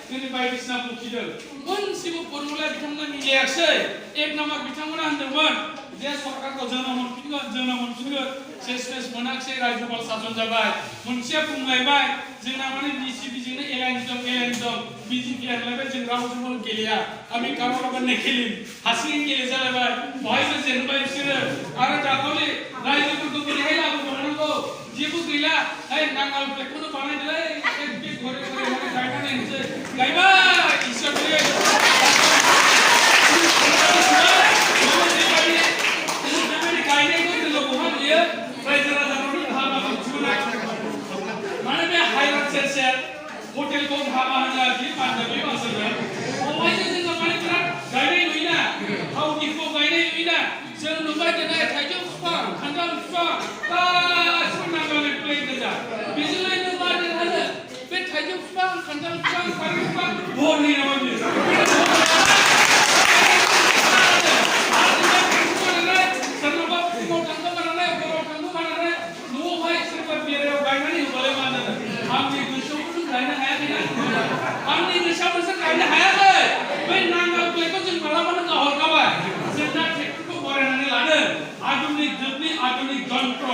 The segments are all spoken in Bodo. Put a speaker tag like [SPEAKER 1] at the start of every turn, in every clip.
[SPEAKER 1] जोंनि बायदिसिना बुखिदों मोनसेबो फर्मुला बिथांमोना मिलायाखिसै एक नाम्बार बिथांमोना होनदोंमोन जे सरकारखौ जोंनाव मोनफिनगोन सेस मोनाखिसै रायजोपाल सासन जाबाय मोनसेया बुंलायबाय जोंना माने बीसीबीजोंनो एलायन्स दं बीजेपी होनलायबाय जों रावजोंबो गेलेया आमी कारोबार नेखेलिम हारसिङै गेलेजालायबाय बहायबो जेनबाय बिसोरो आरो दाखालि रायजोफोरखौ बोरैहाय लाबोबावनांगौ जेबो गैला नांगाल प्लेटखौनो बानायदोलै बे घरे माने गायनानै होनोसै गायबाय इसोर होटेल को भाबा होना कि पांजाबी भाषा में ओवाइसे जों माने बिराद गायनाय नुयोना हाउदिखौ गायनाय नुयोना जों नुबाय दिनै थाइजौ बिफां खान्थाल बिफां गासिबो नांगालनि प्लेन गोजा बेजोंलाय नों मा देरहानो बे थाइजौ बिफां खान्थाल बिफां थालिर बिफां भरनि नामा बियो सोरनाबा फुङाव थांनो मानानै हराव थांनो मानानै न'आवहाय सोरबा बेरायाव गायनानै होबालाय मा जानो आंनि गोसोआव गायनो हायाखैना आंनि गोसोआव नोंसोर गायनो हायाखै बै नांगाल प्लेटखौ जों मालाबानो गाहरखाबाय जोंना ट्रेक्टरखौ बारायनानै लादों आधुनिक जुगनि आधुनिक जन्त्र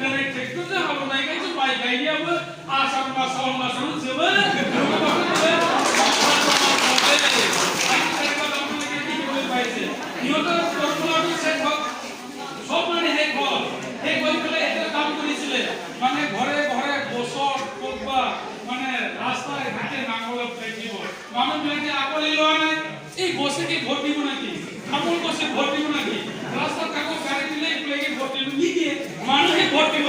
[SPEAKER 1] दिनै ट्रेक्टरजों हालेवनायखायसो माइ गायनायाबो आसार मास सावन मासावनो जोबो সব মানে সেই গৈ পেলাই এটা কাম কৰিছিলে মানে ঘৰে ঘৰে বছৰ কোবা মানে রাস্তায় ঘাটে নাঙ্গল প্লেট দিব মানুষবিলাকে আকলি লওয়া নাই এই বসে কি ভোট দিব নাকি আমল বসে ভোট দিব নাকি রাস্তার কাগজ গাড়ি দিলে প্লেটে ভোট দিব নিদিয়ে মানুষে ভোট দিব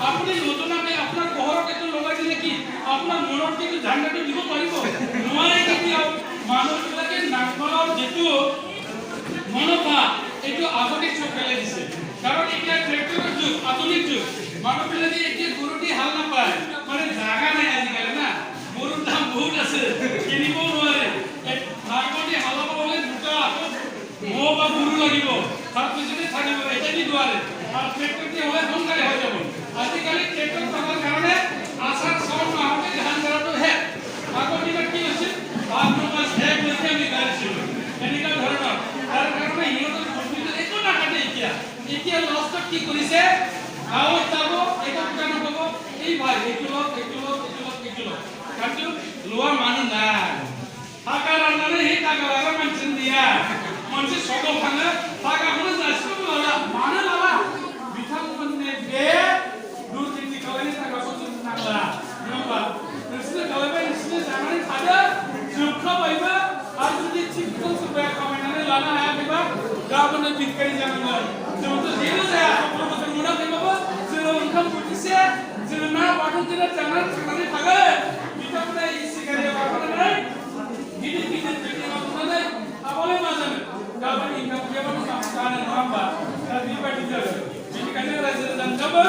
[SPEAKER 1] আপনি যোজনাকে আপনার ঘরত একটু লগাই দিলে কি আপনার মনত কিন্তু ঝান্ডাটো দিব পাৰিব নোৱাৰে কেতিয়াও মানুহবিলাকে নাঙ্গলৰ যেটো মনোভাৱ এইটো আগতে চোখ পেলাই দিছে কাৰণ এতিয়া ট্ৰেক্টৰৰ যুগ আধুনিক যুগ মানুহবিলাকে এতিয়া গৰুটি হাল নাপায় মানে জাগা নাই আজিকালি না গৰুৰ দাম বহুত আছে কিনিব নোৱাৰে নাঙলটি হালাব হ'লে দুটা ম'হ বা গৰু লাগিব তাৰ পিছতে থাকিব এটা দি নোৱাৰে আৰু ট্ৰেক্টৰটি হ'লে সোনকালে হৈ যাব আজিকালি ট্ৰেক্টৰ থকাৰ কাৰণে আষাঢ় শাওণ মাহতে ধান কৰাটো শেষ আগৰ দিনত কি হৈছিল ভাদ্ৰ মাছ শেষ হৈছে আমি গাইছিলোঁ এনেকুৱা ধৰণৰ তাৰ কাৰণে সিহঁতৰ বস্তুটো একো নাকাটে এতিয়া লাষ্টত কি কৰিছে গাঁৱত যাব এটা দোকানত ক'ব এই ভাই এইটো লওক কিন্তু লোৱা মানুহ নাই টাকা ৰান্নানে সেই টাকা লাগা মানসিন দিয়া मोनसे सगल थाङो टाकाखौनो जासिबो लाला मानो लाला बिथांमोननि बे दुर्नीति खालामनायनि थाखाखौ जों नांला नङा नोंसोर खालामबाय नोंसोर जानानै थादो जोबखाबायबो आरो जुदि थिगखौ सोरबाया खामायनानै लानो हायाखैबा गाबोननो भिखारि जानांगोन जोंथ' जेबो जाया प्रमोसन मोनाखैबाबो जोङो ओंखाम बोथिसे जोङो ना बाथोनजोंनो जानानै थांनानै थागोन बिथांमोना सिगारेट बाथारनानै गिदिर बिल्डिंआव थांनानै आबालाय मा जानो गाबोन इनकाम गैयाबानो जानो नङा होमबा दा बेबायदि जागोन बेनिखायनो रायजो राजाफ्राबो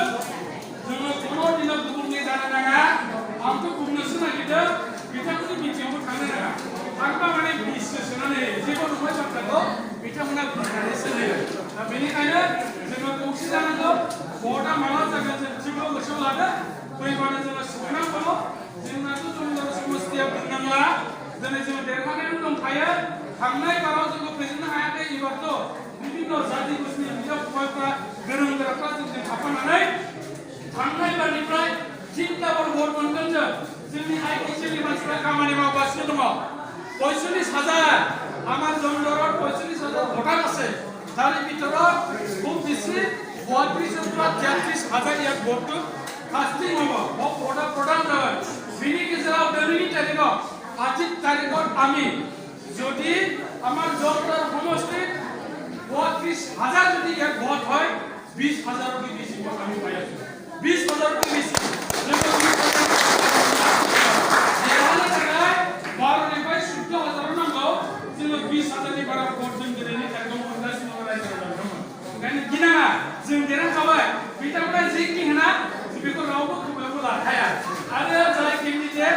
[SPEAKER 1] जोङो खुनु दिनाव गुबुंले जानो नाङा आंथ' बुंनोसो नागिरदों बिथांमोननि बिथिङावबो थांनो नाङा थांबा माने बिसो सोनानै जेबो नङै बाथ्राखौ बिथांमोना बुंनानैसो होयो दा बेनिखायनो जोङो खौसे जानांगौ भटआ माला जागोन जों थिगल' गोसोआव लादो फैबानो जोङो सोंनांगौ जोंनाथ' जमदर समस्थिया बुंनांला दिनै जोङो देरहानानै दंखायो थांनाय बाराव जोंखौ फेजेननो हायाखै एबारथ' बिभिन्न जाति गोष्ठि बिदा फंबायफ्रा गोरों गोराफ्रा जोंजों थाफानानै थांनाय बारनिफ्राय 3 डाबल भट मोनगोन जोंनि आइटिसिनि मानसिफ्रा खामानि मावगासिनो दङ 45,000 আমার জমদরত 45,000 ভোটার আছে তার ভিতৰত খুব বেশি 32,000 এক ভোট কাস্টিং হ'ব ভোটাৰ প্ৰদান হয় বিনি গেজেৰাও দেৰিনি তাৰিখত আজিৰ তাৰিখত আমি যদি আমাৰ জমদৰ সমষ্টিত 32,000 যদি এক ভোট হয় 20,000 বেশি ভোট আমি পাই আছো 20,000 বেশি जों देरहाखाबाय बिथांमोना जि किंना बेखौ रावबो खोमायावबो लाखाया आरो जाय केन्डिडेट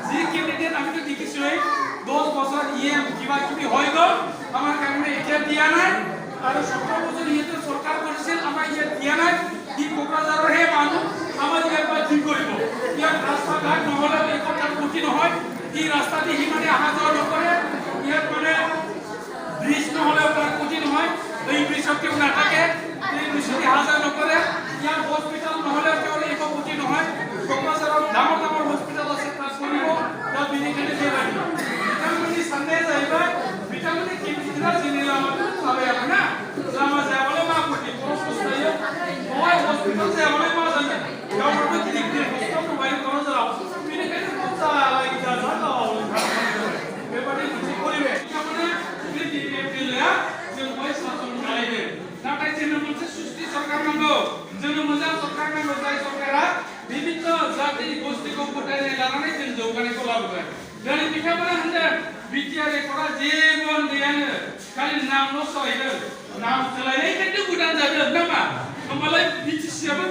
[SPEAKER 1] जि केन्डिडेट আমি তো দেখিছোই 10 বছর ইএম কিবা কিবি হৈ গ'ল আমাৰ কাৰণে এতিয়া দিয়া নাই আৰু 17 বছৰ ইহঁতে সরকার কৰিছিল আমাৰ ইয়াত দিয়া নাই কি কোকৰাঝাৰৰ হে মানুহ আমাৰ ইয়াত বা কি কৰিব ইয়াত ৰাস্তা ঘাট নহলে একো কাম কঠি নহয় এই রাস্তা দিয়ে মানে আহা যাওয়া নকরে ইয়াত মানে ব্রিজ নহলে ওটা কঠিন হয় এই ব্রিজত কেউ না থাকে এই ব্রিজত আহা যাওয়া নকরে ইয়াত হসপিটাল নহলে কেউ একো কঠিন হয় কক্ৰাঝাৰত ডাঙৰ ডাঙৰ হসপিটাল আছে তাত কৰিব তাত বিনিখানে বেবানি বিটামিনি সানডে যাইবা বিটামিনি কি বিটা জিনিলা মানে ভাবে আপনা লামা যাবলে মা কটি প্রশ্ন যায় ওই হসপিটাল যাবলে মা জানে গাওরবে ক্লিক দিয়ে কষ্ট মোবাইল করো যাও বিনিখানে কথা লাগি যা যাও বেবানি কিছু করিবে মানে বিটি বিটিলা যে পয়সা তো নাইবে নাটাই যেন মনসে সুষ্টি সরকার নাঙ্গো যেন মজা সরকার নাঙ্গো যাই সরকারা বিভিন্ন জাতি গোষ্ঠীকে ফটাইলে লাগানে जों जौगानायखौ लाबोबाय दिनै बिथांमोना होनदों बिटिआर एकरा जेबो गैयानो खालि नामल' सोलायदों नाम सोलायनाय खिन्थु गोदान जादों नामा होमबालाय बिटिसिआबो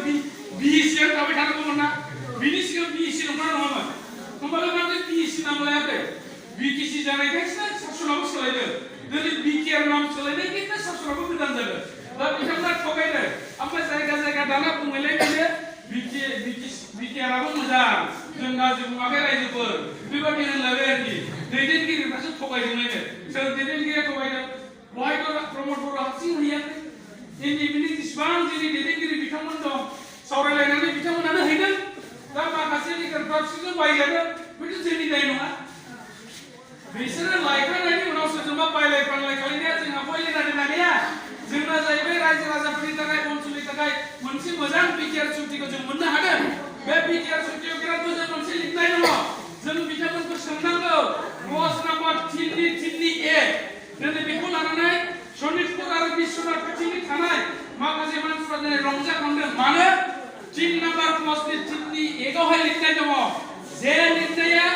[SPEAKER 1] बिएसि थाबाय थानांगौमोन ना बिनि सिगां बिएसि नंगौना नङामोन होमबालाय मानो बिएसि नाम लायाखै बिटिसि जानायखायसो सासनाबो सोलायदों दिनै बिटिआर नाम सोलायनाय खिन्थु सासनाबो गोदान जादों दा बिथांमोना थगायदों ओमफ्राय जायगा जायगा दाना बुंलाय बियो बिटिआराबो मोजां जों गाज्रि बुङाखै रायजोफोर बेबायदि होनलायबाय आरोखि दैदेनगिरिफ्रासो थगायदोंलायनो सोर दैदेनगिरिया थगायदों बहायथ' प्रमद बर' हारसिं हैयाखै इन्डिपेन्डेन्ट जेसेबां जोंनि दैदेनगिरि बिथांमोन दं सावरायलायनानै बिथांमोनानो हैदों दा माखासे लिडारफ्रा बिसोरजों बायजादों बेथ' जोंनि दाय नङा बिसोरो लायखांनायनि उनाव सोरजोंबा बायलाय फानलाय खालायनाया जोंहा बयले नागिरना गैया जोंना जाहैबाय रायजो राजाफोरनि थाखाय ओनसोलनि थाखाय मोनसे मोजां बिटिआर सुक्तिखौ जों मोननो हादों बे बिटिआर सुक्तियाव बिराद मोजां मोनसे लिरनाय दङ जों बिथांमोनखौ सोंनांगौ क्लज नाम्बार 3A दिनै बेखौ लानानै सनितपुर आरो बिश्वनाथ खाथिनि थानाय माखासे मानसिफ्रा दिनै रंजाखांदों मानो 3 नाम्बार क्लजनि 3A आवहाय लिरनाय दङ जे लिरनाया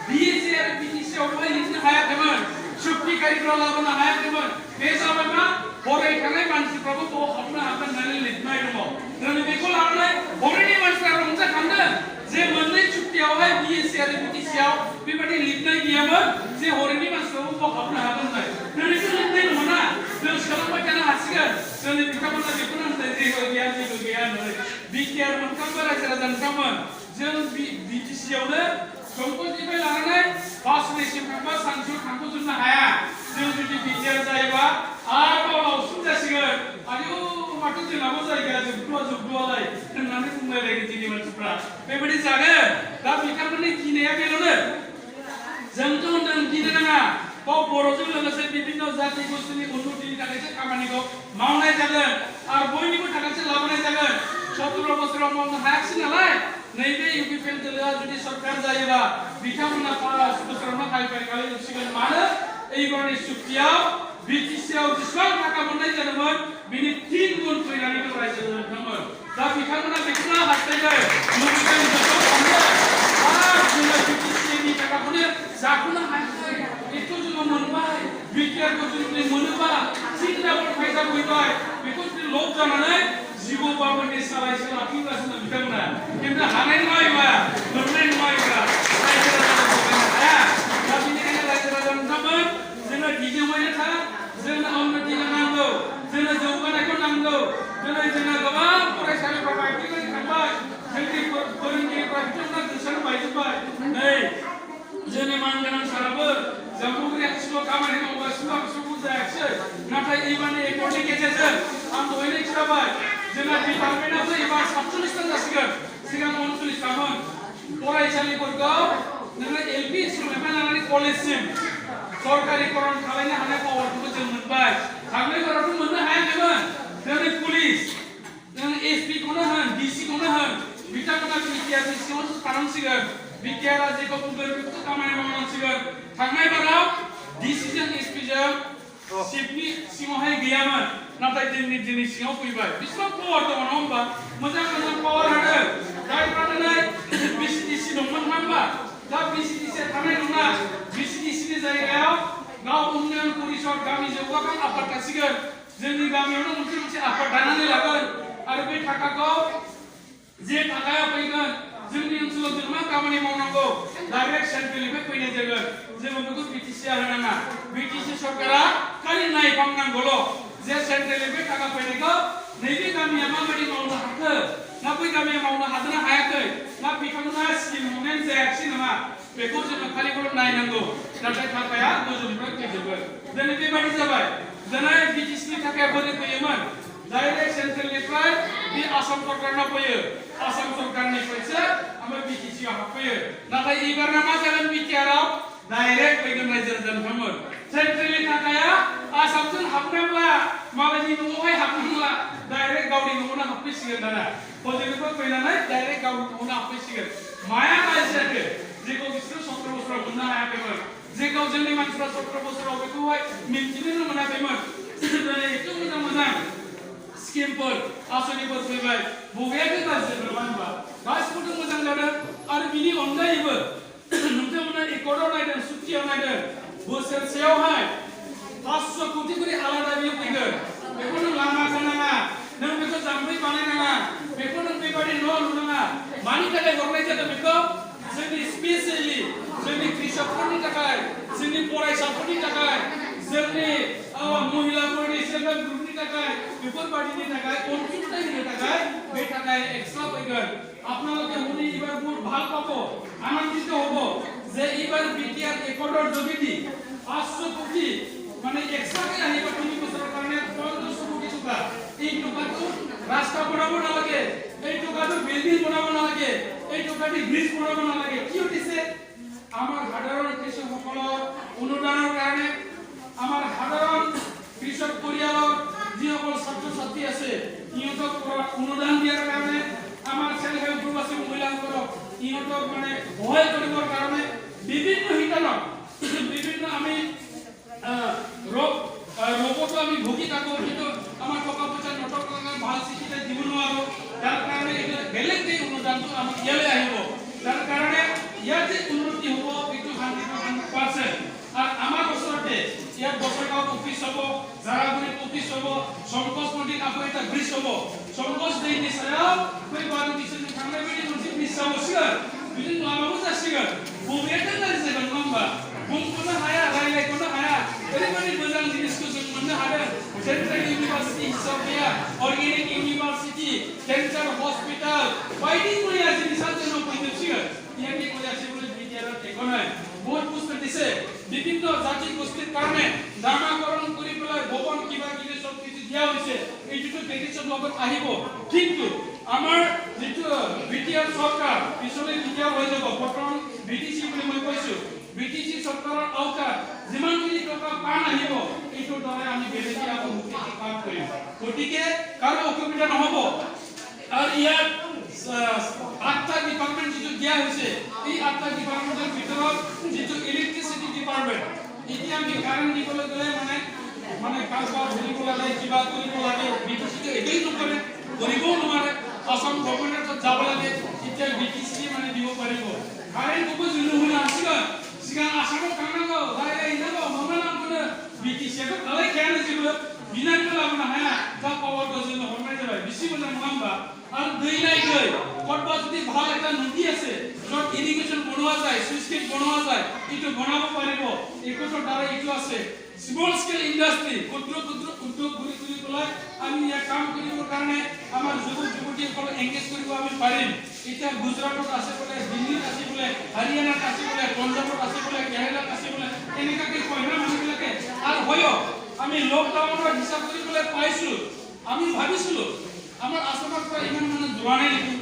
[SPEAKER 1] बिएसि आरो बिटिसिआवहाय लिरनो हायाखैमोन सुक्तिकारिफ्रा लाबोनो हायाखैमोन बे जाबाय मा हरै थानाय मानसिफ्राबो बाव हाबनो हागोन होननानै लिरनाय दङ दिनै बेखौ लानानै हरैनि मानसिफ्रा रंजाखांदों जे मोननै सुक्तियावहाय बिएसि आरो बिटिसिआव बेबायदि लिरनाय गैयामोन जे हरैनि मानसिफ्राबो बाव हाबनो हागोन होननाय दिनैसो लिरनाय नङा जों सोलोंबाय थानो हासिगोन दिनै बिथांमोना बेखौनो होनदों जेबो गैया होननानै बिटिआर मोनफ्रोमबो रायजो राजा नोंथांमोन जों बिटिसिआवनो संकटनिफ्राय लानानै बासुनिसिम थांबा सानसेयाव थांख'जोबनो हाया जों जुदि बिटिआर जायोबा आरोबाव लावसिन जासिगोन आयौ माथो जोंनाबो जायगाया जोबद'आलाय होननानै बुंलायलायगोन जोंनि मानसिफ्रा बेबायदि जागोन दा बिथांमोननि गिनाया बेल'नो जोंथ' होनदों गिनो नाङा बाव बर'जों लोगोसे बिभिन्न जाति गोष्ठीनि उन्नतिनि थाखायसो खामानिखौ मावनाय जागोन आरो बयनिबो थाखायसो लाबोनाय जागोन 17 बोसोराव मावनो हायाखिसै नालाय नैबे इउपिपिएल दोलोआ जुदि सरकार जायोबा बिथांमोना 5 बोसोरावनो हाइफाइ खालामजोबसिगोन मानो এইবাरनि सुक्तियाव बिटिसिआव जेसेबां थाखा मोननाय जादोंमोन बिनि 3 गुन फैनानै दं रायजो नोंथांमोन दा बिथांमोना बेखौनो हास्थायदों लुबैदों जोंखौ हमनो आरो जोङो बिटिसिनि थाखाखौनो जाख'नो हायाखै बेखौ जोङो मोनबाय बिटिआरखौ जुदि मोनोबा 3 डाबल फायदा फैबाय बेखौ जुदि लब जानानै जिबौ बाबोनि सालायसो लाखिगासिनो बिथांमोना खिन्थु हानाय नङा मोननाय नङा रायजो राजाखौ हाया दा बेनिखायनो रायजो राजा नोंथांमोन जोङो गिदिंबायनो था जोंनो उन्नतिखौ नांगौ जोंनो जौगानायखौ नांगौ दिनै जोंना गोबां फरायसालिफ्रा बायफ्लेबाय थांबाय जोंनि फोरोंगिरिफ्रा बिथांमोना गोसारनो बायजोब्बाय नै जोंनि मानगोनां साराबो जाम्फुगिरि आथिखालाव खामानि मावगासिनो बिसोरबो जायाखिसै नाथाय एबारनि एकर्डनि गेजेरजों आं दहायनो खिथाबाय जोंना डिपार्टमेन्टआबो एबार 47 जासिगोन सिगां 39मोन फरायसालिफोरखौ नोङो एलपि स्कुलनिफ्राय लानानै कलेजसिम सरकारिकरण खालामनो हानाय पावारखौबो जों मोनबाय थांनायफोरावथ' मोननो हायाखैमोन दिनै पुलिस जों एसपि खौनो होन डिसि खौनो होन बिथांमोना बिटिआरनि सिङावसो थानांसिगोन बिटिआरआ जेखौ बुंगोन बेखौसो खामानि मावनांसिगोन थांनाय बाराव डिसिजों एसपिजों चिफनि सिङावहाय गैयामोन नाथाय जोंनि दिनै सिङाव फैबाय बेसेबां पावार दङ नङा होमबा मोजां मोजां पावार होदों जायफ्रा दिनै बिसिडिसि दंमोन नङा होमबा दा बिसिडिसिआ थानाय नङा बिसिडिसिनि जायगायाव गाव उन्नयन परिषद गामि जौगाखां आफाद थासिगोन जोंनि गामियावनो मोनसे आफाद दानानै लागोन आरो बे थाखाखौ जे थाखाया फैगोन जोंनि ओनसोलाव जों मा खामानि मावनांगौ डाइरेक्ट सेन्ट्रेलनिफ्राय फैनाय जागोन जोङो बेखौ बिटिसिआ होनाङा बिटिसि सरकारा खालि नायफामनांगौल' जे सेन्ट्रेलनिफ्राय थाखा फैनायखौ नैबे गामिया माबायदि मावनो हाखो ना बै गामिया मावनो हादोंना हायाखै ना बिथांमोना स्किम मोननाय जायाखिसै नामा बेखौ जोङो खालिबोल' नायनांगौ नाथाय थाखाया गोजौनिफ्राय फैजोबो दिनै बेबायदि जाबाय दिनै बिटिसिनि थाखाय बोरै फैयोमोन डाइरेक्ट सेन्ट्रेलनिफ्राय बे आसाम सरकारनाव फैयो आसाम सरकारनिफ्रायसो ओमफ्राय बिटिसिआव हाबफैयो नाथाय एबारना मा जागोन बिटिआरआव डाइरेक्ट फैगोन रायजो राजानिफ्राय सेन्ट्रेलनि थाखाया आसामजों हाबनांला मालायनि न'आवहाय हाबनांला डाइरेक्ट गावनि न'आवनो हाबफैसिगोन दाना हजोंनिफ्राय फैनानै डाइरेक्ट गावनि न'आवनो हाबफैसिगोन माया रायजाखो जेखौ बिसोरो 17 बोसोराव मोननो हायाखैमोन जेखौ जोंनि मानसिफ्रा 17 बोसोराव बेखौहाय मिन्थिनोनो मोनाखैमोन दिनै एथ' मोजां मोजां स्किमफोर आसनिफोर फैबाय बबेयाबो गाज्रि नङा होनबा गासिबो मोजां जादों आरो बिनि अनगायैबो नोंथांमोना एकर्डआव नायदों सुथियाव नायदों बोसोरसेयावहाय 500 कोटि करि आलादा बियो फैगोन बेखौ नों लामा होनाङा नों बेखौ जाम्फै बानायनाङा बेखौ नों बेबायदि न' लुनाङा मानि थाखाय हरनाय जादों बेखौ जोंनि स्पेसियेलि जोंनि कृषकफोरनि थाखाय जोंनि फरायसाफोरनि थाखाय जोंनि महिलाफोरनि सेल्फ हेल्प ग्रुपनि थाखाय बेफोरबायदिनि थाखाय अनसुंथाइ होनो थाखाय बे थाखाय एक्सट्रा फैगोन আপোনালোকে শুনি এবার বহুত ভাল পাব আনন্দিত হব যে এবার বিটিআর একর্ডৰ যোগেদি 500 কোটি মানে এক্সট্রাকে আহিব 3 বছৰৰ কাৰণে 1500 কোটি টকা এই টকাটো ৰাস্তা বনাব নালাগে এই টকাটো বিল্ডিং বনাব নালাগে এই টকাটি ব্ৰিজ বনাব নালাগে কি হৈছে আমাৰ সাধাৰণ কৃষকসকলৰ অনুদানৰ কাৰণে আমাৰ সাধাৰণ কৃষক পৰিয়ালৰ যিসকল ছাত্ৰ ছাত্ৰী আছে ইহঁতক অনুদান দিয়াৰ কাৰণে আমাৰ সেল্ফ হেল্প গ্ৰুপ আছে মহিলাসকলক ইহঁতক মানে সহায় কৰিবৰ কাৰণে বিভিন্ন শিক্ষণক বিভিন্ন আমি रोगों আমি ভুগি থাকো কিন্তু আমার টাকা পয়সা নটক কাৰণে ভাল শিক্ষিত দিব নোৱাৰো তাৰ কাৰণে বেলেগ যে অনুদানটো আমি ইয়ালে আহিব তাৰ কাৰণে ইয়াতে উন্নতি হ'ব এইটো 100% আর আমার ওচৰতে ইয়াত বছৰগাঁও অফিস হ'ব জাৰাগুৰি অফিস হ'ব সংকোচ নদীত আকৌ এটা ব্ৰিজ হ'ব সংকোচ दै নিসাयाव बै बारु बिसोरनि थांनाय बायदि मोनसे ब्रिज जावसिगोन बिदिनो लामाबो जासिगोन बबेयाथ' गाज्रि जागोन नङा होमबा बुंख'नो हाया रायलायख'नो हाया ओरैबायदि मोजां जिनिसखौ जों मोननो हादों सेन्ट्रेल इउनिभार्सिटि हिसाब गैया अर्गेनिक इउनिभार्सिटि केन्सार हस्पिटाल बायदि मैया जिनिसा जोंनाव फैजोबसिगोन ইয়াতে কৈ আছে বোলে বিটিআৰত একো নাই বহুত বস্তু দিছে বিভিন্ন জাতি গোষ্ঠীৰ কাৰণে নামাকৰণ কৰি পেলাই ভৱন কিবা কিবি সব কিছু দিয়া হৈছে এইটো পেকেজৰ লগত আহিব কিন্তু আমাৰ যিটো বিটিআৰ চৰকাৰ পিছলৈ বিটিআৰ হৈ যাব বৰ্তমান বিটিসি বুলি মই কৈছো বিটিসি চৰকাৰৰ আওতাত যিমানখিনি টকা পান আহিব এইটো দ্বাৰা আমি বেলেগে আকৌ মুক্তি কাম কৰিম গতিকে কাৰো অসুবিধা নহব আৰু ইয়াত 8টা ডিপার্টমেন্ট যেটো দিয়া হৈছে এই 8টা ডিপার্টমেন্টের ভিতৰত যেটো ইলেক্ট্ৰিসিটি ডিপার্টমেন্ট এতিয়া আমি কারেন্ট দিবলৈ গলে মানে কালবা ধৰিব লাগে কিবা কৰিব লাগে বিটিসি একেই নকৰে কৰিবও নোৱাৰে আসাম গভৰ্ণমেন্টত যাব লাগে এতিয়া বিটিসি মানে দিব পাৰিব কারেন্ট কব জুলু হৈ আছিল সিগান আসামত কানাগো লাইলাই নাগো মমনামনে বিটিসিটো কালে কেন জিব বিনান লাবনা হায়া তা পাওয়ার গজল হরমাই যাবে বেশি বলে নাম্বা আর দুইলাই গই কতবা যদি ভাল একটা নদী আছে যত ইরিগেশন বনোৱা যায় সুইচ গেট বনোৱা যায় ইটো বনাব পাৰিব একটো দ্বাৰা ইটো আছে স্মল স্কেল ইন্ডাস্ট্রি ক্ষুদ্র ক্ষুদ্র উদ্যোগ গুলি গুলি তোলা আমি ইয়া কাম কৰিবৰ কাৰণে আমাৰ যুৱক যুৱতীসকল এংগেজ কৰিব আমি পাৰিম এতিয়া গুজৰাটত আছে বলে দিল্লীত আছে বলে হাৰিয়ানাত আছে বলে পঞ্জাবত আছে বলে কেৰালাত আছে বলে এনেকাকে কয় না মানুহবিলাকে আৰু হয় আমি লকডাউনৰ হিসাব কৰিবলৈ পাইছো আমি ভাবিছিলো আমাৰ আসামৰ পৰা ইমান মানে যোৱা নাই নেকি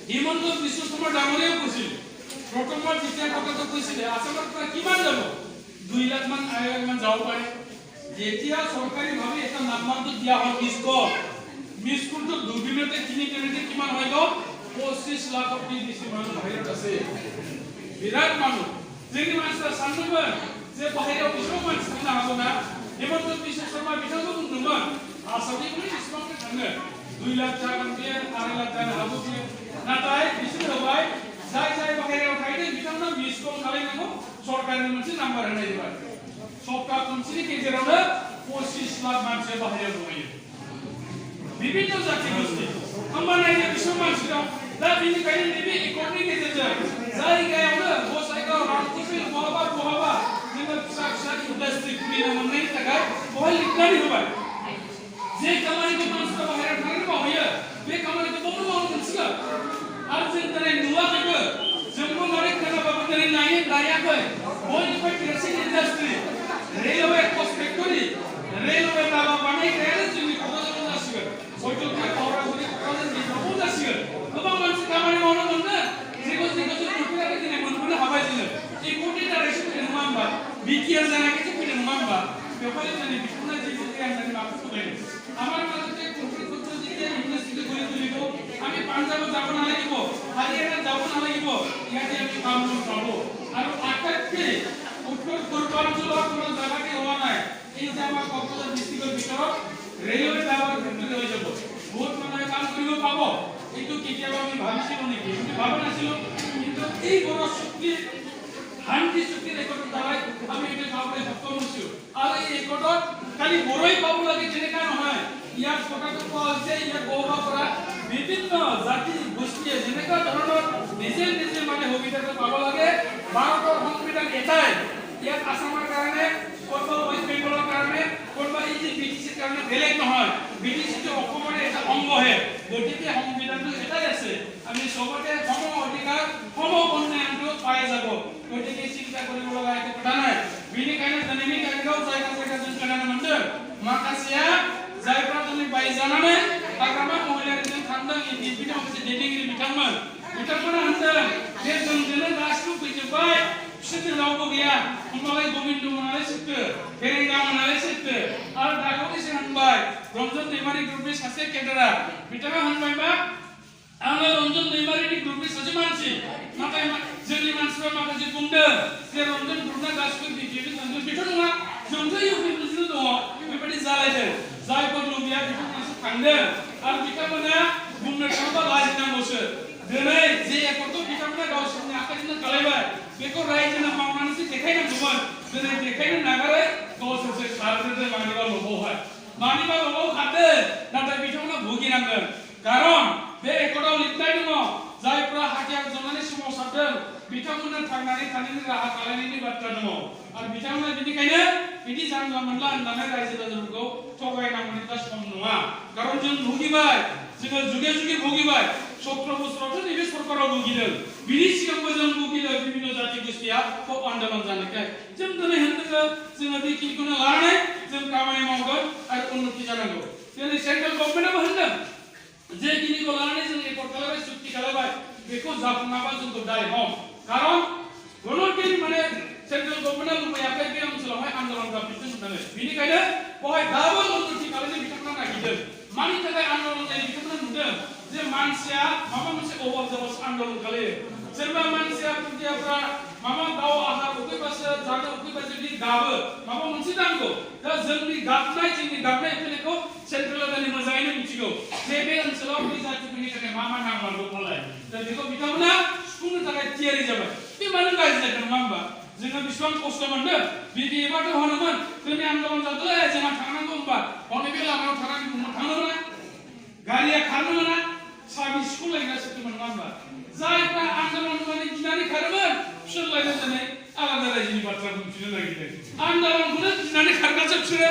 [SPEAKER 1] হিমন্ত বিশ্ব শৰ্মা ডাঙৰীয়াও কৈছিল প্ৰথমবাৰ যেতিয়া কথাটো কৈছিলে আসামৰ পৰা কিমান যাব 2 লাখ মান আয়ৰ মান যাব পাৰে যেতিয়া চৰকাৰীভাৱে এটা নাম্বাৰটো দিয়া হয় মিসকলটো দুদিনতে 3 দিনতে কিমান হৈ গ'ল 25 লাখ বেছি মানুহ বাহিৰত আছে বিৰাট মানুহ যিনি মানুহ সান্দুবা যে বাহিৰত কিছু মানুহ না হ'ব না হিমন্ত বিশ্ব শৰ্মা বিধানসভা বুন্দুমান আসামে বুলি ইসমাকে থাঙ্গে 2 লাখ জাগান দিয়ে 4 লাখ জাগান হাবো দিয়ে নাটাই বিষ্ণু হবাই যাই যাই বাহিৰত খাইতে বিধানসভা মিসকল খালি নামো সরকারের মধ্যে নাম্বার এনে দিবা সরকার কোনসিনি কেজেরাবে 25 লাখ মানুষ বাহিরে রয়ে বিভিন্ন জাতি গোষ্ঠী আমরা নাইলে বিশ্ব মানুষরা দা বিনি কাইনে নিবি ইকোনমি কেজে যাই গায়না বসাইগা রামতিফিল বহাবা যেটা সাকসা ইন্ডাস্ট্রি কুইনা মনে টাকায় বহাই লিখনানি হবাই যে কামাই কো মানুষরা বাহিরে থাকে বাহিরে বে কামাই কো বড় বড় মানুষরা আর যে তারে নুয়া থাকে জম্মু মারে খানা বাবা बेबायदि रेलवे लामा बानायग्रायानो जोंनि क'क्राझाराव जासिगोन हयथ' बे क'क्राझारनि गेजेरावबो जासिगोन गोबां मानसि खामानि मावनो मोनगोन जेखौ जों नुफेराखै दिनै मोनबोनो हाबाय जोङो এই কোটি ডাইরেকশন ফিরে নমাম্বা বিটিআর জানা কিছু ফিরে নমাম্বা ব্যাপারে জানি বিপুনা জীবন জ্ঞান জানি মাপ করে আমার কাছে কোটি কোটি দিকে ইউনিভার্সিটি করে তুলিব আমি পাঞ্জাব যাব না লাগিব হারিয়ানা যাব না লাগিব ইয়াতে আমি কাম করব আর আটাকে উত্তর পূর্বাঞ্চল কোন জায়গাতে হওয়া নাই এই যে আমার কক্সবাজার ডিস্ট্রিক্টের ভিতর রেলওয়ে টাওয়ার ফ্যাক্টরি হয়ে যাব বহুত মানুহে কাম কৰিব পাব কিন্তু কেতিয়াবা আমি ভাবিছিলো নেকি আমি ভাবা নাছিলো কিন্তু এই বড় শক্তি শান্তি চুক্তি রেকর্ড দ্বাৰাই আমি এটা পাবলৈ সক্ষম হৈছো আৰু এই ৰেকৰ্ডত খালি বড়ই পাব লাগে যেনেকা নহয় ইয়াত কথাটো কোৱা হৈছে ইয়াত গৌৰৱ কৰা বিভিন্ন জাতি গোষ্ঠীয়ে যেনেকা ধৰণৰ নিজে নিজে মানে সুবিধাটো পাব লাগে ভাৰতৰ সংবিধান এটাই ইয়াত আসামৰ কাৰণে কোনোবা ৱেষ্ট বেংগলৰ কাৰণে কোনোবা এই যে বিটিচিৰ কাৰণে বেলেগ নহয় বিটিচিটো অসমৰ এটা অংগহে গতিকে সংবিধানটো এটাই আছে আমি সবতে সম অধিকাৰ সম উন্নয়নটো পাই যাব গতিকে চিন্তা কৰিব লগা একো কথা নাই बेनिखायनो दिनैनि तारिखाव जायगा जायगा जों खोनानो मोनदों माखासेया जायफ्रा जोंनि बायजानानै हाग्रामा महिलारिजों थांदों इन्डिपेन्डेन्ट माखासे दैदेनगिरि बिथांमोना होनदों जे जोंजोंनो गासिबो फैजोब्बाय बिसोरजों रावबो गैया होमबालाय गबिन्द मोनालाय सोरथो फेरेंगा मोनालाय सोरथो आरो दाखालिसो होनबाय रन्जन दैमारि ग्रुपनि सासे केडारा बिथाङा होनबाय मा आङो रन्जन दैमारिनि ग्रुपनि सासे मानसि नाथाय जोंनि मानसिफ्रा माखासे बुंदों जे रन्जन ग्रुपना गासिबो बिजेपि थांदों बेथ' नङा जोंथ' इउपिपिजों दङ बेबायदि जालायदों जायफोर लुबैया बिथांमोनासो थांदों आरो बिथांमोना बुंनो थाङोबा लाजिनांगौसो दिनै जे एकर्डखौ बिथांमोना गावसोरनि आखाइजोंनो खालामबाय बेखौ रायजोनो मावनानैसो देखायनांगौमोन दिनै देखायनो नागारै गावसोरसो खारदों मानिबा लबावहाय मानिबा लबाव खारदों नाथाय बिथांमोना भुगिनांगोन कारन बे एकर्डआव लिरनाय दङ जायफ्रा हाथियार जनानै सोमावसारदों बिथांमोननो थांनानै थानायनि राहा खालामनायनि बाथ्रा दङ आरो बिथांमोना बेनिखायनो बिदि जानला मोनला होननानै रायजो राजाफोरखौ थगायनांगौनि दा सम नङा कारन जों भुगिबाय जोङो जुगे जुगे भुगिबाय 17 बोसोरावथ' नैबे सरकाराव भुगिदों बिनि सिगांबो जों भुगिदों बिभिन्न जाति गोष्ठिया खुब आन्दोलन जानायखाय जों दिनै होनदों जोङो बेखिनिखौनो लानानै जों खामानि मावगोन आरो उन्नति जानांगौ दिनै सेन्ट्रेल गभर्नमेन्टआबो होनदों जेखिनिखौ लानानै जों एकर्ड खालामबाय चुक्ति खालामबाय बेखौ जाफुङाबा जोंखौ दाय हम कारन गणतन्त्र माने सेन्ट्रेल गभर्नमेन्टआ लुबैयाखै बे ओनसोलावहाय आन्दोलन जाफिनथों होननानै बेनिखायनो बेवहाय दाबो उन्नति खालामनो बिथांमोना नागिरदों मानि थाखाय आन्दोलन जायो बिथांमोना नुदों जे मानसिया माबा मोनसे अभाब जाबासो आन्दोलन खालायो सोरबा मानसिया खुदियाफ्रा माबा दाउ आहार उखैबासो जानो उखैबा जुदि गाबो माबा मोनसे नांगौ दा जोंनि गाबनाय उखैनायखौ सेन्ट्रेल गभर्नमेन्टआ मोजाङैनो मिथिगौ जे बे ओनसोलाव बे जातिफोरनि थाखाय मा नांगौ नालाय दा बेखौ बिथांमोना सुफुंनो थाखाय थियारि जाबाय बे मानो गाज्रि जादों नङा होमबा जोङो बेसेबां खस्थ' मोनदों बिदिबाथ' होनोमोन जोंनि आन्दोलन जादोंलै जोंहा थांनांगौ होमबा हनै बे लामायाव थांनानै बुंनो थांनो मोना गारिया खारनो मोना साबि स्कुल लायगासिनो नङा होमबा जायफ्रा आन्दोलन माने गिनानै खारोमोन बिसोरलायनो दिनै आलादा रायजोनि बाथ्रा बुंफिननो नागिरदों आन्दोलनखौनो गिनानै खारगासो बिसोरो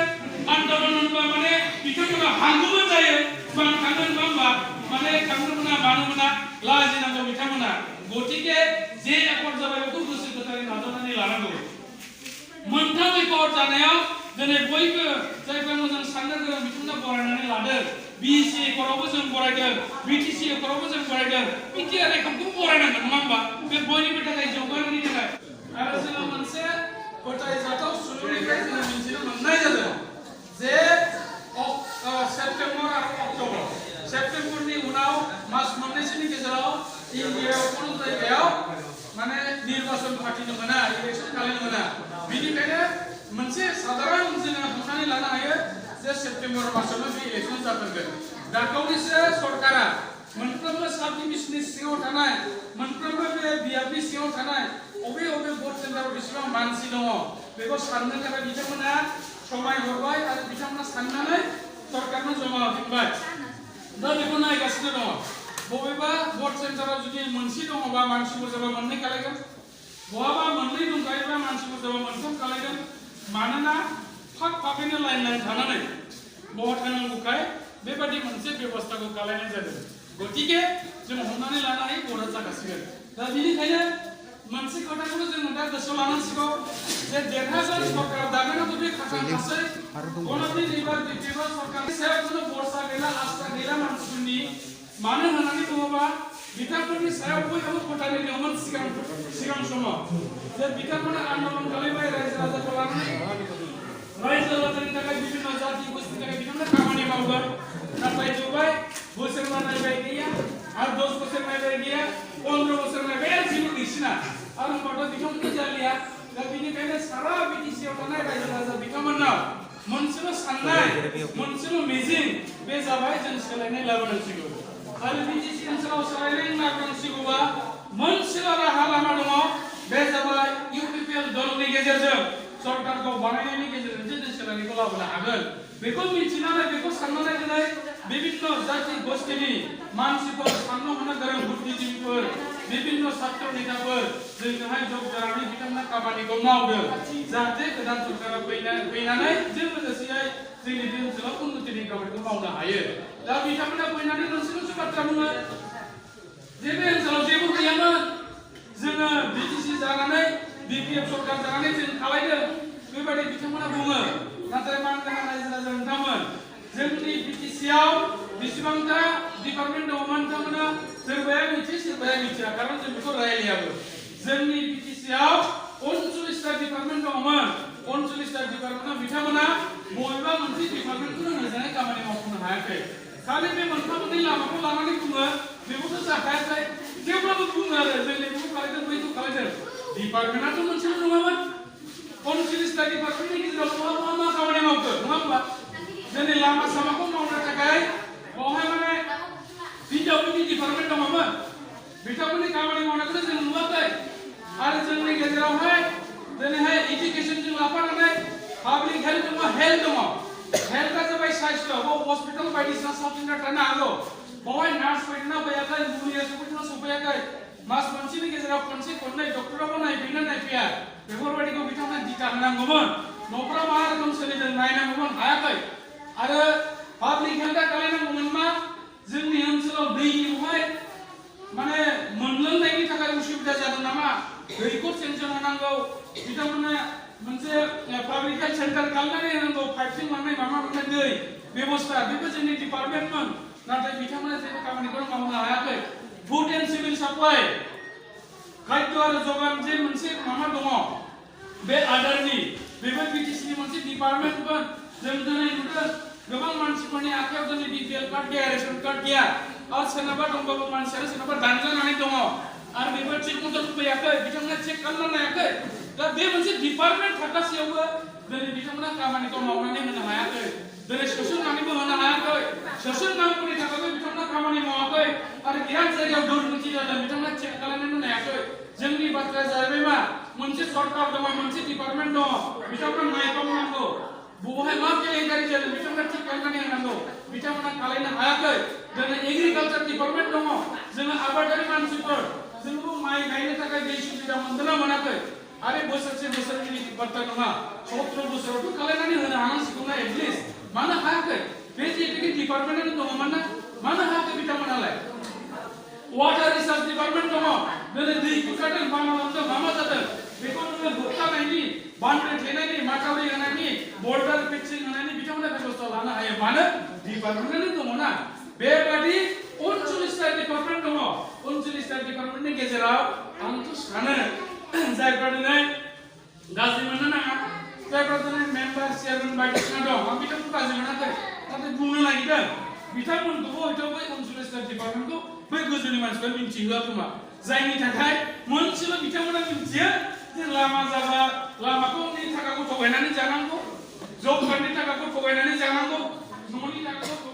[SPEAKER 1] आन्दोलन होनबा माने बिथांमोना हांगौबो जायो बां थांगोन नङा होमबा माने थांनो मोना मानो मोना लाजिनांगौ बिथांमोना गतिके जे एकर्ड जाबाय बेखौ गोसो गोथारै नाजावनानै लानांगौ मोनथाम एकर्ड जानायाव दिनै बयबो जायफ्रा मोजां साननो गोरों बिथांमोना बरायनानै लादों बिसि एकर्डआवबो जों बरायदों बिटिसि एकर्डआवबो जों बरायदों बिटिआर एकर्डखौ बरायनांगोन नङा होमबा बे बयनिबो थाखाय जौगानायनि थाखाय आरो जोङो मोनसे फोथायजाथाव सुलुंनिफ्राय जोङो मिथिनो मोननाय जादों जे सेप्टेम्बर आरो अक्ट'बर सेप्टेम्बरनि उनाव मास मोननैसोनि गेजेराव इन्डियायाव कोनो जायगायाव माने निर्वाचन फाथिनो मोना इलेक्शन खालामनो मोना बेनिखायनो मोनसे साधारन जोङो हमनानै लानो हायो जे सेप्टेम्बर मासावनो बे इलेक्शन जाथारगोन दाखालिसो सरकारा मोनफ्रोमबो साब डिभिजननि सिङाव थानाय मोनफ्रोमबो बे बियाबनि सिङाव थानाय अबे भट सेन्टाराव बेसेबां मानसि दङ बेखौ साननो थाखाय बिथांमोना समाय हरबाय आरो बिथांमोना साननानै सरकारनो जमा होफिनबाय दा बेखौ नायगासिनो दङ बबेबा भट सेन्टाराव जुदि मोनसे दङबा मानसि बुरजाबा मोननै खालायगोन बहाबा मोननै दंखायोबा मानसि बुरजाबा मोनथाम खालायगोन मानोना फाक फाकैनो लाइन थानानै बहा थांनांगौखाय बेबादि मोनसे बेबस्थाखौ खालामनाय जादों गतिके जों हमनानै लानो हायो भटआ जागासिगोन दा बेनिखायनो मोनसे खोथाखौबो जों दा गोसोआव लानांसिगौ जे देरहासार सरकार दानांगौ बे खाथां खासै गणति लिबार बिटिबार सरकारनि सायाव कुनु भरसा गैला आस्था गैला मानसिफोरनि मानो होननानै बुङोबा बिथांमोननि सायाव बयहाबो फोथायनाय दंमोन सिगां समाव जे बिथांमोना आन्दलन खालामबाय रायजो राजाखौ लानानै रायजो राजानि थाखाय बिभिन्न जाति गोष्ठीनि थाखाय बिथांमोना खामानि मावगोन नाथाय नुबाय बोसोरबा नायबाय गैया आरो 10 बोसोर नायबाय गैया 15 बोसोर नायबाय जेबो गैसिना आरो होनबाथ' बिथांमोननि जालिया दा बेनिखायनो सारा बिटिसिआव थानाय रायजो राजा बिथांमोननाव मोनसेल' साननाय मोनसेल' मिजिं बे जाबाय जों सोलायनाय लाबोनांसिगौ आरो बिटिसि ओनसोलाव सोलायनाय लाबोनांसिगौबा मोनसेल' राहा लामा दङ बे जाबाय इउपिपिएल दलनि गेजेरजों सरकारखौ बानायनायनि गेजेरजों जों सोलायनायखौ लाबोनो हागोन बेखौ मिथिनानै बेखौ साननानै दिनै विभिन्न जाति गोष्ठीनि मानसिफोर साननो हनो गोरों बुद्धिजीबीफोर विभिन्न छात्र नेताफोर जोंनोहाय जब जानानै बिथांमोना खामानिखौ मावदों जाहाथे गोदान सरकारा फैनानै जों लोगोसेयै जोंनि बे ओनसोलाव उन्नतिनि खामानिखौ मावनो हायो दा बिथांमोना फैनानै मोनसे बाथ्रा बुङो जे बे ओनसोलाव जेबो गैयामोन जोङो बिटिसि जानानै बिपिएफ सरकार जानानै जों खालायदों बेबायदि बिथांमोना बुङो नाथाय मानगोनां रायजो राजा नोंथांमोन जोंनि बिटिसिआव बेसेबांथा डिपार्टमेन्ट दंमोन नोंथांमोना सोरबाया मिथियो सोरबाया मिथिया खारन जों बेखौ रायलायाबो जोंनि बिटिसिआव 39टा डिपार्टमेन्ट दंमोन 39टा डिपार्टमेन्टआव बिथांमोना बबेबा मोनसे डिपार्टमेन्टखौनो मोजाङै खामानि मावफुंनो हायाखै खालि बे मोनफा मोननै लामाखौ लानानै बुङो बेखौथ' जाखायाखै जेब्लाबो बुङो आरो जों बेखौ खालायदों बैखौ खालायदों डिपार्टमेन्टआथ' मोनसेल' नङामोन 39टा डिपार्टमेन्टनि गेजेराव मा खामानि मावखो नङा होमबा जोंनि लामा सामाखौ मावनो थाखाय बावहाय माने हिनजावफोरनि डिपार्टमेन्ट दङमोन बिथांमोननि खामानि मावनायखौथ' जों नुवाखै आरो जोंनि गेजेरावहाय दिनैहाय एजुकेसनजों लाफानानै पाब्लिक हेल्थ दङ हेल्थआ जाबाय साइन्सथ' बाव हस्पिटाल बायदिसिना सावथिंना थानो हागौ बावहाय नार्स फैदोंना फैयाखै मुलिया सफैदोंना सफैयाखै मास मोनसेनि गेजेराव खनसे खननै डक्टराबो नायफैना नायफैया बेफोरबायदिखौ बिथांमोना दिथा होनांगौमोन न'फ्राव मा रोखोम सोलिदों नायनांगौमोन हायाखै आरो पाब्लिक हेल्थआ खालायनांगौमोन मा जोंनि ओनसोलाव दैनिहाय माने मोनलोंनायनि थाखाय उसुबिदा जादों नामा दैखौ सेंसन होनांगौ बिथांमोना मोनसे पाब्लिक हेल्थ सेन्टार खालामनानै होनांगौ पाइपजों लांनाय माबा मोनसे दै बेबस्था बेबो जोंनि डिपार्टमेन्टमोन नाथाय बिथांमोना जेबो खामानिखौ मावनो हायाखै फुड एन्ड सिभिल साप्लाइ खाद्य आरो जगान जे मोनसे माबा दङ बे आदारनि बेबो बिटिसिनि मोनसे डिपार्टमेन्टमोन जों दिनै नुदों गोबां मानसिफोरनि आखायाव दिनै बिपिएल कार्ड गैया रेशन कार्ड गैया आरो सोरनाबा दंबाबो मानसियानो सोरनाबा दानजानानै दङ आरो बेबो थिग मथन फैयाखै बिथांमोना चेक खालामना नायाखै दा बे मोनसे डिपार्टमेन्ट थाखासेयावबो दिनै बिथांमोना खामानिखौ मावनानै होनो हायाखै दिनै सोसननानैबो होनो हायाखै सोसननांगौनि थाखायबो बिथांमोना खामानि मावाखै आरो बिराद जायगायाव दुर्नीति जादों बिथांमोना चेक खालामनानै नायाखै जोंनि बाथ्राया जाहैबाय मा मोनसे सरकार दङ मोनसे डिपार्टमेन्ट दङ बिथांमोना नायफामनांगौ बबेहाय मा केलेंकारि जादों बिथांमोना थिग खालामनानै होनांगौ बिथांमोना खालायनो हायाखै दिनै एग्रिकालचार डिपार्टमेन्ट दङ जोङो आबादारि मानसिफोर जोंबो माइ गायनो थाखाय दै सुबिदा मोनदोंना मोनाखै आरो बोसोरनि बाथ्रा नङा 17 बोसोरावथ' खालायनानै होनो हानांसिगौना एटलिस्ट मानो हायाखै बे जेतुके डिपार्टमेन्टआनो दङमोन ना मानो हायाखै बिथांमोनालाय वाटार रिसार्च डिपार्टमेन्ट दङ दिनै दै खुरखादों बांलादेशआव मा जादों बेखौ नोङो होबथानायनि बान्दो थेनायनि माथावरि होनायनि बर्डार फिक्सिं होनायनि बिथांमोना बेबस्था लानो हायो मानो डिपार्टमेन्टआनो दङ ना बेबादि 39टा डिपार्टमेन्ट दङ 39टा डिपार्टमेन्टनि गेजेराव आंथ' सानो जायफ्रा दिनै गाज्रि मोननो नाङा जायफ्रा दिनै मेम्बार चेयारमेन बायदिसिना दं आं बिथांखौ गाज्रि मोनाखै नाथाय बुंनो नागिरदों बिथांमोनखौबो हयथ' बै 39टा डिपार्टमेन्टखौ बै गोजौनि मानसिफ्रा मिन्थिहोआ खोमा जायनि थाखाय मोनसेल' बिथांमोना मिन्थियो जे लामा जाबा लामाखौ थाखाखौ थगायनानै जानांगौ जब कार्डनि थाखाखौ थगायनानै जानांगौ न'नि थाखाखौ